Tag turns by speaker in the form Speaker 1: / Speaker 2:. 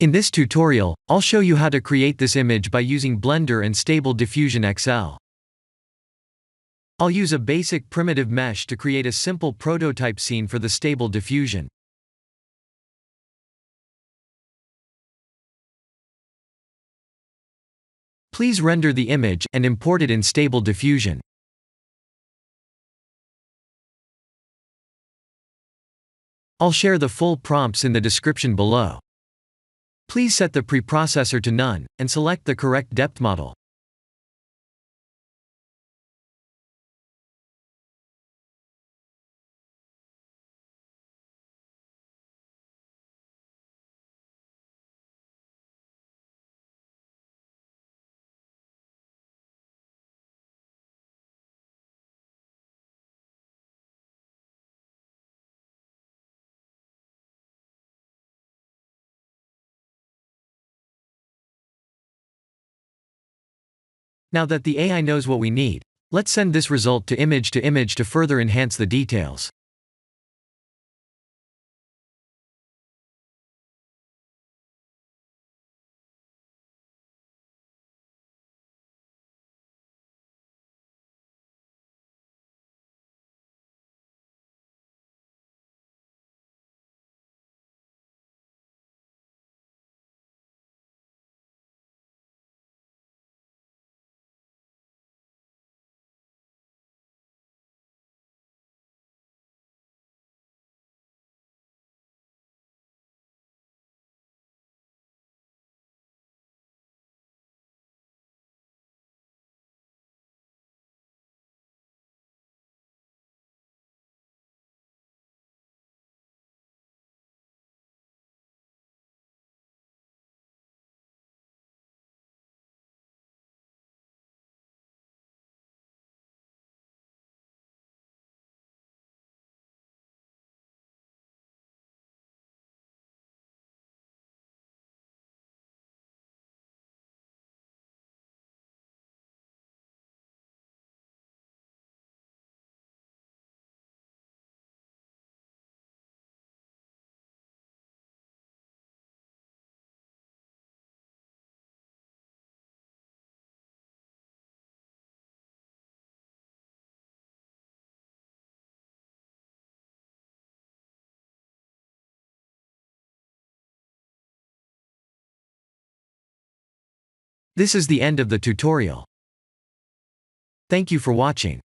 Speaker 1: In this tutorial, I'll show you how to create this image by using Blender and Stable Diffusion XL. I'll use a basic primitive mesh to create a simple prototype scene for the Stable Diffusion. Please render the image and import it in Stable Diffusion. I'll share the full prompts in the description below. Please set the preprocessor to none, and select the correct depth model. Now that the AI knows what we need, let's send this result to image to further enhance the details. This is the end of the tutorial. Thank you for watching.